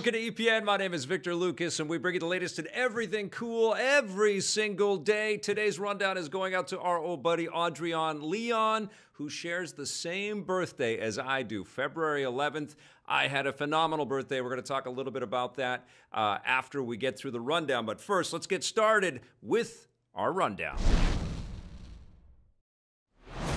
Welcome to EPN. My name is Victor Lucas, and we bring you the latest in everything cool every single day. Today's rundown is going out to our old buddy Audrian Leon, who shares the same birthday as I do, February 11th. I had a phenomenal birthday. We're going to talk a little bit about that after we get through the rundown. But first, let's get started with our rundown.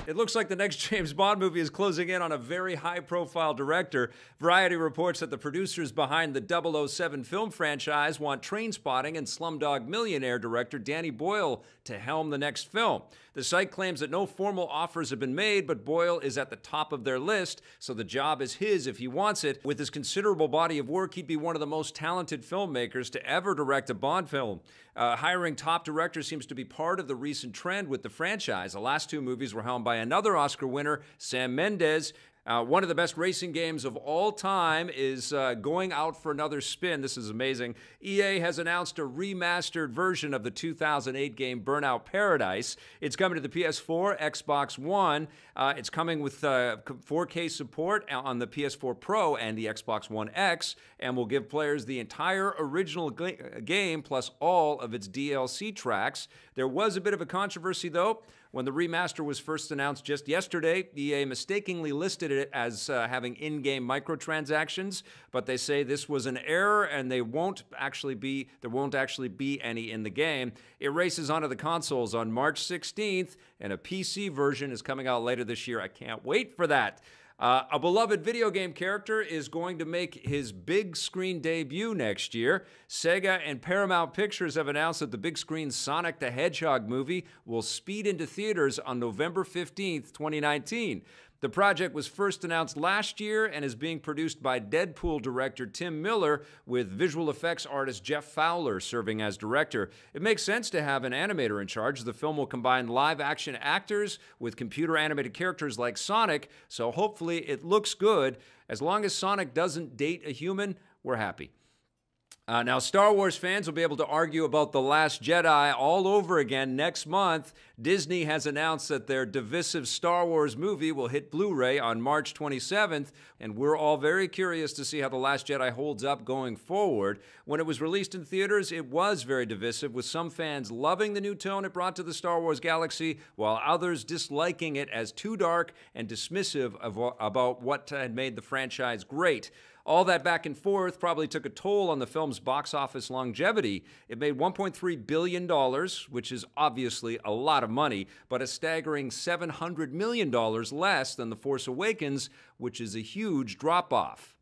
It looks like the next James Bond movie is closing in on a very high-profile director. Variety reports that the producers behind the 007 film franchise want Trainspotting and Slumdog Millionaire director Danny Boyle to helm the next film. The site claims that no formal offers have been made, but Boyle is at the top of their list, so the job is his if he wants it. With his considerable body of work, he'd be one of the most talented filmmakers to ever direct a Bond film. Hiring top directors seems to be part of the recent trend with the franchise. The last two movies were helmed by another Oscar winner, Sam Mendes. One of the best racing games of all time is going out for another spin. This is amazing. EA has announced a remastered version of the 2008 game Burnout Paradise. It's coming to the PS4, Xbox One. It's coming with 4K support on the PS4 Pro and the Xbox One X, and will give players the entire original game plus all of its DLC tracks. There was a bit of a controversy, though. When the remaster was first announced just yesterday, EA mistakenly listed it as having in-game microtransactions, but they say this was an error and there won't actually be any in the game. It races onto the consoles on March 16th, and a PC version is coming out later this year. I can't wait for that. A beloved video game character is going to make his big screen debut next year. Sega and Paramount Pictures have announced that the big screen Sonic the Hedgehog movie will speed into theaters on November 15th, 2019. The project was first announced last year and is being produced by Deadpool director Tim Miller, with visual effects artist Jeff Fowler serving as director. It makes sense to have an animator in charge. The film will combine live-action actors with computer-animated characters like Sonic, so hopefully it looks good. As long as Sonic doesn't date a human, we're happy. Now, Star Wars fans will be able to argue about The Last Jedi all over again next month. Disney has announced that their divisive Star Wars movie will hit Blu-ray on March 27th, and we're all very curious to see how The Last Jedi holds up going forward. When it was released in theaters, it was very divisive, with some fans loving the new tone it brought to the Star Wars galaxy, while others disliking it as too dark and dismissive about what had made the franchise great. All that back and forth probably took a toll on the film's box office longevity. It made $1.3 billion, which is obviously a lot of money, but a staggering $700 million less than The Force Awakens, which is a huge drop-off.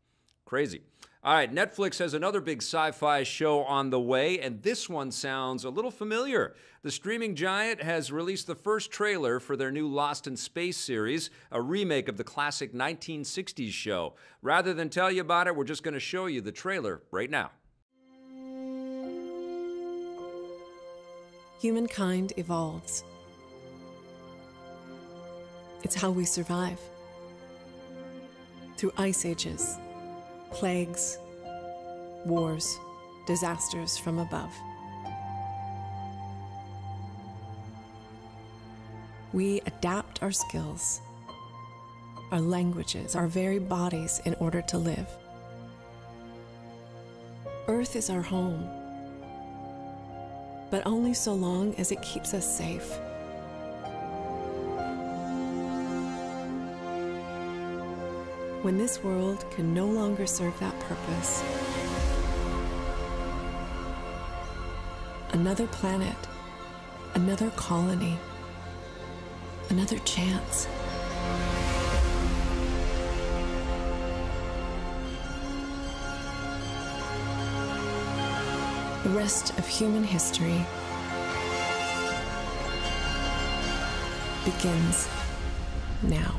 Crazy. All right, Netflix has another big sci-fi show on the way, and this one sounds a little familiar. The streaming giant has released the first trailer for their new Lost in Space series, a remake of the classic 1960s show. Rather than tell you about it, we're just going to show you the trailer right now. Humankind evolves. It's how we survive. Through ice ages, plagues, wars, disasters from above. We adapt our skills, our languages, our very bodies in order to live. Earth is our home, but only so long as it keeps us safe. When this world can no longer serve that purpose, another planet, another colony, another chance. The rest of human history begins now.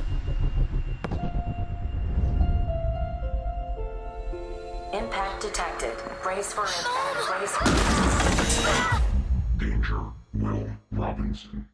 Impact detected. Brace for impact. Brace for impact. Danger, Will Robinson.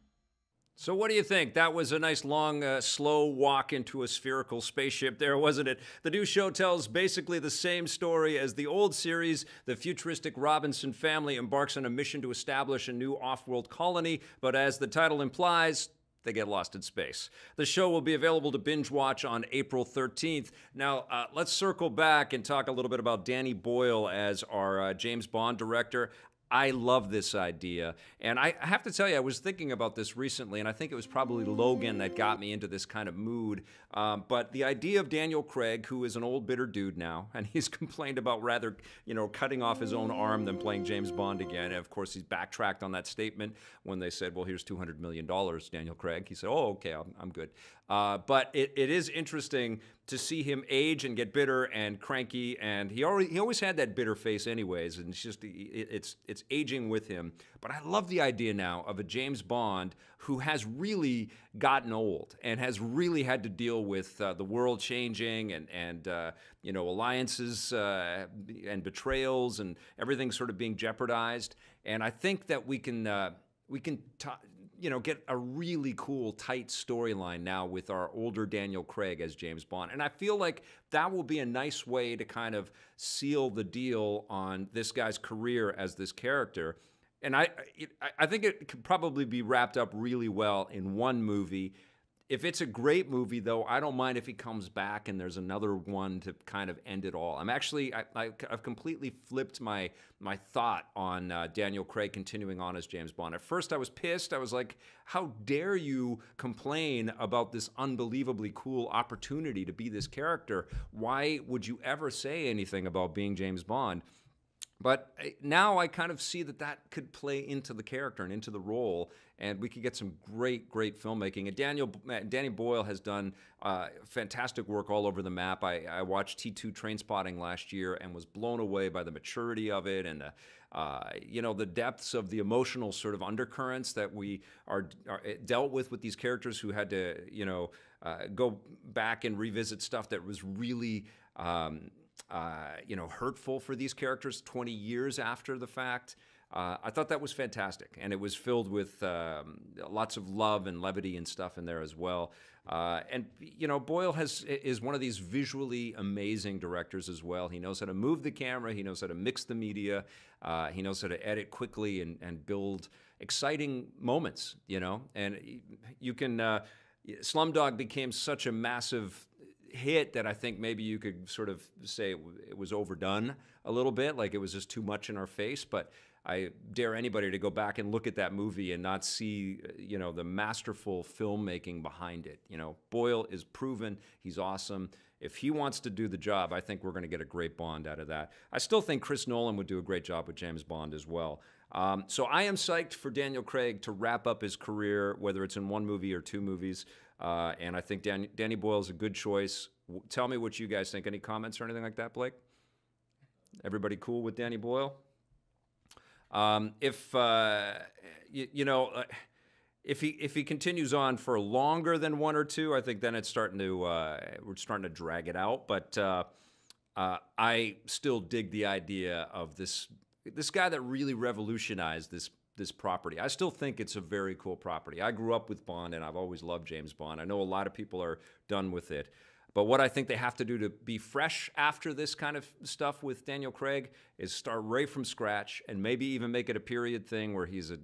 So what do you think? That was a nice, long, slow walk into a spherical spaceship there, wasn't it? The new show tells basically the same story as the old series. The futuristic Robinson family embarks on a mission to establish a new off-world colony, but as the title implies, they get lost in space. The show will be available to binge watch on April 13th. Now, let's circle back and talk a little bit about Danny Boyle as our James Bond director. I love this idea. And I have to tell you, I was thinking about this recently, and I think it was probably Logan that got me into this kind of mood. But the idea of Daniel Craig, who is an old bitter dude now, and he's complained about rather, cutting off his own arm than playing James Bond again. And of course, he's backtracked on that statement when they said, well, here's $200 million, Daniel Craig. He said, oh, okay, I'm good. But it is interesting to see him age and get bitter and cranky, and he always had that bitter face anyways, and it's aging with him. But I love the idea now of a James Bond who has really gotten old and has really had to deal with the world changing and alliances and betrayals and everything sort of being jeopardized. And I think that we can get a really cool, tight storyline now with our older Daniel Craig as James Bond. And I feel like that will be a nice way to kind of seal the deal on this guy's career as this character. And I think it could probably be wrapped up really well in one movie. If it's a great movie, though, I don't mind if he comes back and there's another one to kind of end it all. I've completely flipped my thought on Daniel Craig continuing on as James Bond. At first, I was pissed. I was like, how dare you complain about this unbelievably cool opportunity to be this character? Why would you ever say anything about being James Bond? But now I kind of see that could play into the character and into the role, and we could get some great filmmaking. And Danny Boyle has done fantastic work all over the map. I watched T2 Trainspotting last year and was blown away by the maturity of it and the depths of the emotional sort of undercurrents that we are dealt with these characters who had to go back and revisit stuff that was really hurtful for these characters 20 years after the fact. I thought that was fantastic, and it was filled with lots of love and levity and stuff in there as well. And Boyle is one of these visually amazing directors as well. He knows how to move the camera. He knows how to mix the media. He knows how to edit quickly and build exciting moments. And you can. Slumdog became such a massive hit that I think maybe you could sort of say it was overdone a little bit, like it was just too much in our face. But I dare anybody to go back and look at that movie and not see, the masterful filmmaking behind it. Boyle is proven. He's awesome. If he wants to do the job, I think we're going to get a great Bond out of that. I still think Chris Nolan would do a great job with James Bond as well. So I am psyched for Daniel Craig to wrap up his career, whether it's in one movie or two movies. And I think Danny Boyle is a good choice. Tell me what you guys think. Any comments or anything like that, Blake? Everybody cool with Danny Boyle? If he continues on for longer than one or two, I think then it's starting to we're starting to drag it out. But I still dig the idea of this guy that really revolutionized this property. I still think it's a very cool property. I grew up with Bond, and I've always loved James Bond. I know a lot of people are done with it. But what I think they have to do to be fresh after this kind of stuff with Daniel Craig is start right from scratch and maybe even make it a period thing where he's a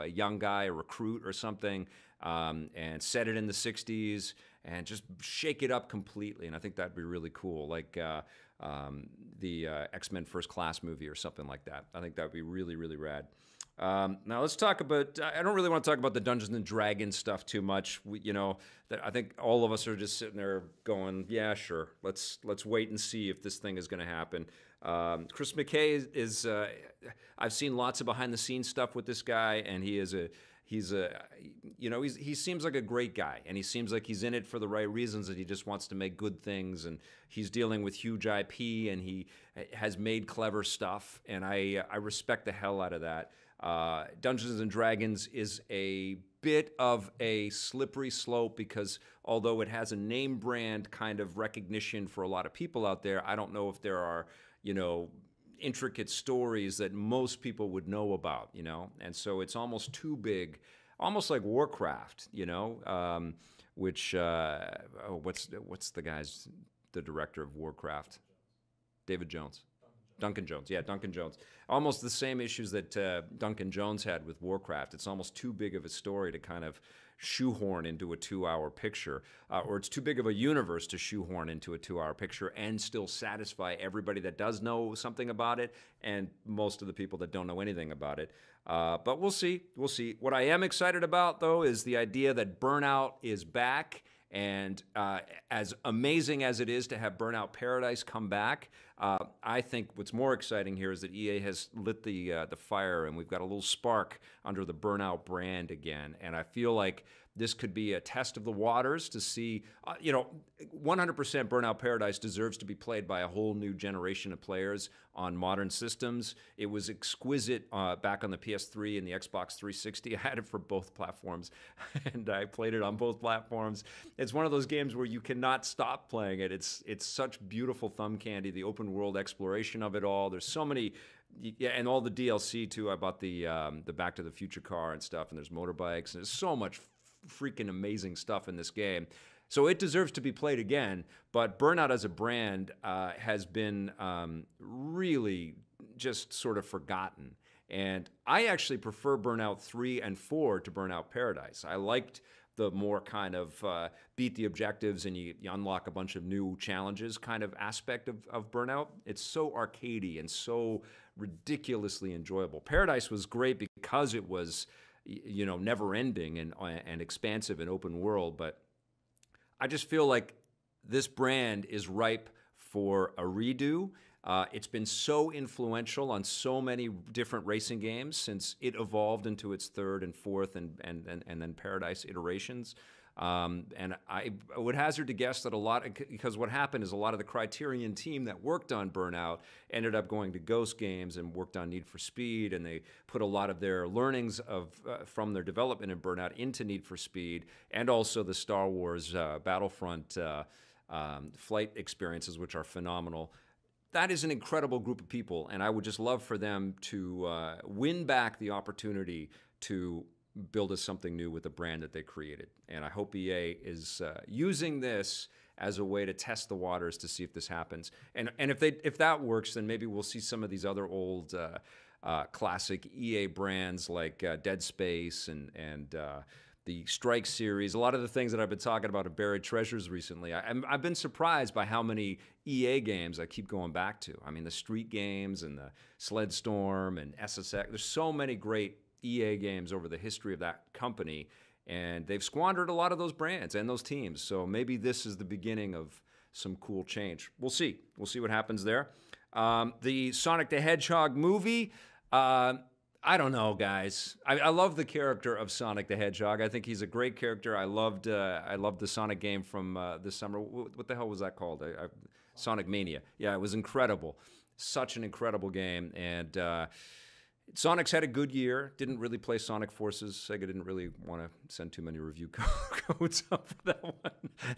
young guy, a recruit or something, and set it in the 60s and just shake it up completely. And I think that'd be really cool, like the X-Men First Class movie or something like that. I think that would be really, really rad. Now let's talk about. I don't really want to talk about the Dungeons and Dragons stuff too much. I think all of us are just sitting there going, "Yeah, sure. Let's wait and see if this thing is going to happen." Chris McKay is. I've seen lots of behind the scenes stuff with this guy, and he seems like a great guy, and he seems like he's in it for the right reasons, and he just wants to make good things, and he's dealing with huge IP, and he has made clever stuff, and I respect the hell out of that. Dungeons and Dragons is a bit of a slippery slope because although it has a name brand kind of recognition for a lot of people out there, I don't know if there are, intricate stories that most people would know about, and so it's almost too big, almost like Warcraft, which what's the director of Warcraft? David Jones. Duncan Jones. Yeah, Duncan Jones. Almost the same issues that Duncan Jones had with Warcraft. It's almost too big of a story to kind of shoehorn into a 2-hour picture, or it's too big of a universe to shoehorn into a 2-hour picture and still satisfy everybody that does know something about it and most of the people that don't know anything about it. But we'll see. We'll see. What I am excited about, though, is the idea that Burnout is back. And as amazing as it is to have Burnout Paradise come back, I think what's more exciting here is that EA has lit the fire, and we've got a little spark under the Burnout brand again. And I feel like this could be a test of the waters to see, 100% Burnout Paradise deserves to be played by a whole new generation of players on modern systems. It was exquisite back on the PS3 and the Xbox 360. I had it for both platforms, and I played it on both platforms. It's one of those games where you cannot stop playing it. It's such beautiful thumb candy, the open world exploration of it all. There's so many, and all the DLC too. I bought the Back to the Future car and stuff, and there's motorbikes, and there's so much freaking amazing stuff in this game. So it deserves to be played again, but Burnout as a brand has been really just sort of forgotten. And I actually prefer Burnout 3 and 4 to Burnout Paradise. I liked the more kind of beat the objectives and you unlock a bunch of new challenges kind of aspect of Burnout. It's so arcadey and so ridiculously enjoyable. Paradise was great because it was, never-ending and expansive and open world, but I just feel like this brand is ripe for a redo. It's been so influential on so many different racing games since it evolved into its third and fourth and then Paradise iterations. And I would hazard to guess that because what happened is a lot of the Criterion team that worked on Burnout ended up going to Ghost Games and worked on Need for Speed, and they put a lot of their learnings from their development in Burnout into Need for Speed, and also the Star Wars Battlefront flight experiences, which are phenomenal. That is an incredible group of people, and I would just love for them to win back the opportunity to build us something new with the brand that they created. And I hope EA is using this as a way to test the waters to see if this happens. And if that works, then maybe we'll see some of these other old classic EA brands like Dead Space and the Strike series. A lot of the things that I've been talking about are buried treasures recently. I've been surprised by how many EA games I keep going back to. I mean, the Street games and the Sled Storm and SSX. There's so many great EA games over the history of that company, and they've squandered a lot of those brands and those teams. So maybe this is the beginning of some cool change. We'll see. We'll see what happens there. The Sonic the Hedgehog movie, I don't know, guys. I love the character of Sonic the Hedgehog. I think he's a great character. I loved the Sonic game from this summer. What the hell was that called? Sonic Mania. Yeah, it was incredible. Such an incredible game. And Sonic's had a good year. Didn't really play Sonic Forces. Sega didn't really want to send too many review codes up for that one.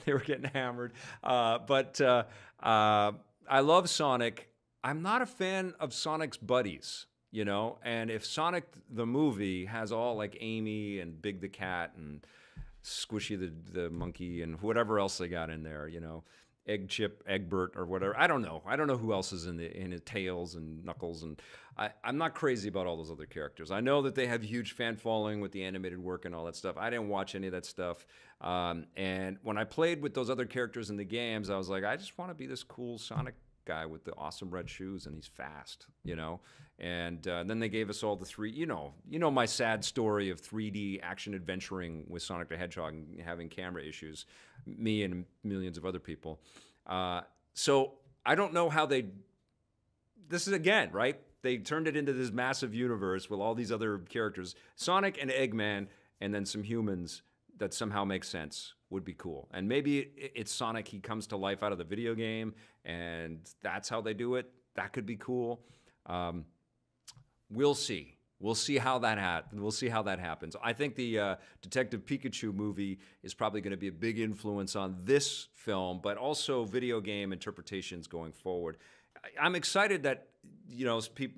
They were getting hammered. But I love Sonic. I'm not a fan of Sonic's buddies, and if Sonic the movie has all like Amy and Big the Cat and Squishy the monkey and whatever else they got in there, Egg Chip, Egbert, or whatever. I don't know. I don't know who else is in it, Tails and Knuckles, and I'm not crazy about all those other characters. I know that they have huge fan following with the animated work and all that stuff. I didn't watch any of that stuff. And when I played with those other characters in the games, I was like, I just want to be this cool Sonic guy with the awesome red shoes, and he's fast, And then they gave us all the three, my sad story of 3D action adventuring with Sonic the Hedgehog and having camera issues, me and millions of other people. So I don't know how this is again, right? They turned it into this massive universe with all these other characters, Sonic and Eggman, and then some humans that somehow make sense would be cool. And maybe it's Sonic, he comes to life out of the video game, and that's how they do it. That could be cool. We'll see. We'll see how that happens. I think the Detective Pikachu movie is probably going to be a big influence on this film, but also video game interpretations going forward. I'm excited that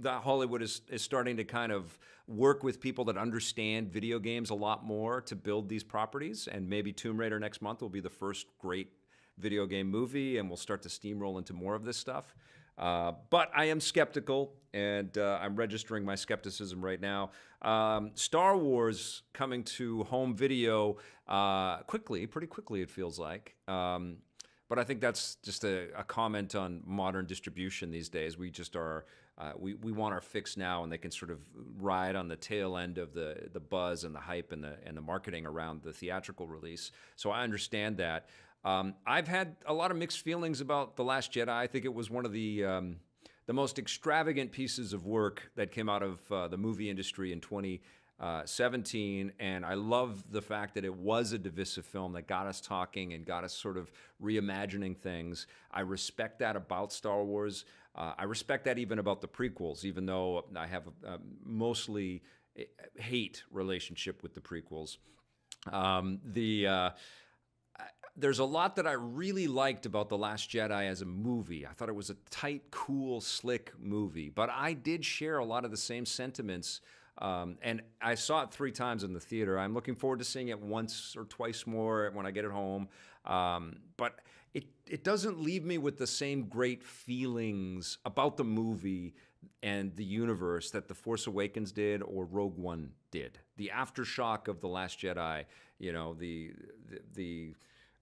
that Hollywood is starting to kind of work with people that understand video games a lot more to build these properties, and maybe Tomb Raider next month will be the first great video game movie, and we'll start to steamroll into more of this stuff. But I am skeptical, and I'm registering my skepticism right now. Star Wars coming to home video pretty quickly it feels like. But I think that's just a comment on modern distribution these days. We just are, we want our fix now, and they can sort of ride on the tail end of the buzz and the hype and the marketing around the theatrical release. So I understand that. I've had a lot of mixed feelings about The Last Jedi. I think it was one of the most extravagant pieces of work that came out of the movie industry in 2017, and I love the fact that it was a divisive film that got us talking and got us sort of reimagining things. I respect that about Star Wars. I respect that even about the prequels, even though I have a mostly hate relationship with the prequels. There's a lot that I really liked about The Last Jedi as a movie. I thought it was a tight, cool, slick movie, but I did share a lot of the same sentiments. And I saw it 3 times in the theater. I'm looking forward to seeing it once or twice more when I get it home. But it doesn't leave me with the same great feelings about the movie and the universe that The Force Awakens did or Rogue One did. The aftershock of The Last Jedi, you know, the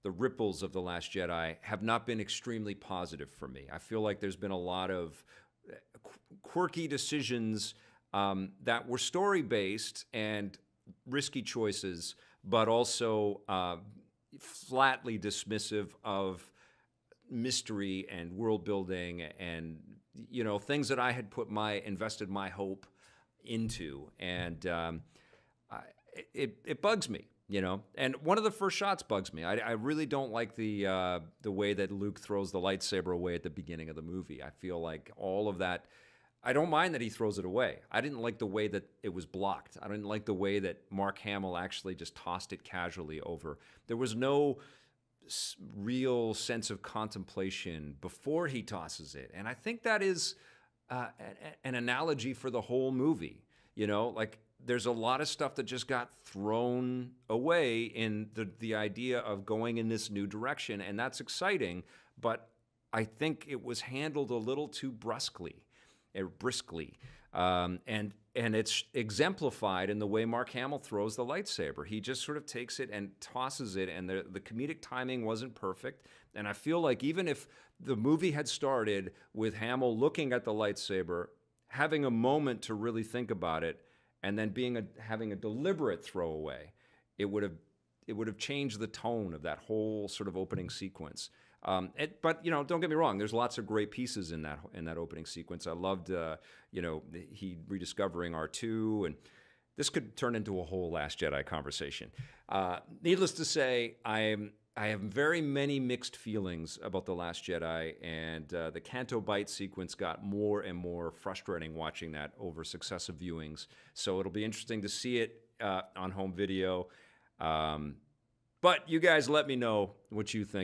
ripples of The Last Jedi have not been extremely positive for me. I feel like there's been a lot of quirky decisions that were story-based and risky choices, but also flatly dismissive of mystery and world building and, you know, things that I had invested my hope into, and it bugs me, you know. And one of the first shots bugs me. I really don't like the way that Luke throws the lightsaber away at the beginning of the movie. I feel like all of that. I don't mind that he throws it away. I didn't like the way that it was blocked. I didn't like the way that Mark Hamill actually just tossed it casually over. There was no real sense of contemplation before he tosses it. And I think that is an analogy for the whole movie. You know, like there's a lot of stuff that just got thrown away in the idea of going in this new direction. And that's exciting. But I think it was handled a little too briskly. And it's exemplified in the way Mark Hamill throws the lightsaber. He just sort of takes it and tosses it, and the comedic timing wasn't perfect. And I feel like even if the movie had started with Hamill looking at the lightsaber, having a moment to really think about it, and then having a deliberate throwaway, it would have changed the tone of that whole sort of opening sequence. But you know, don't get me wrong. There's lots of great pieces in that opening sequence. I loved, you know, he rediscovering R2, and this could turn into a whole Last Jedi conversation. Needless to say, I have very many mixed feelings about The Last Jedi, and the Canto Bight sequence got more and more frustrating watching that over successive viewings. So it'll be interesting to see it on home video. But you guys let me know what you think.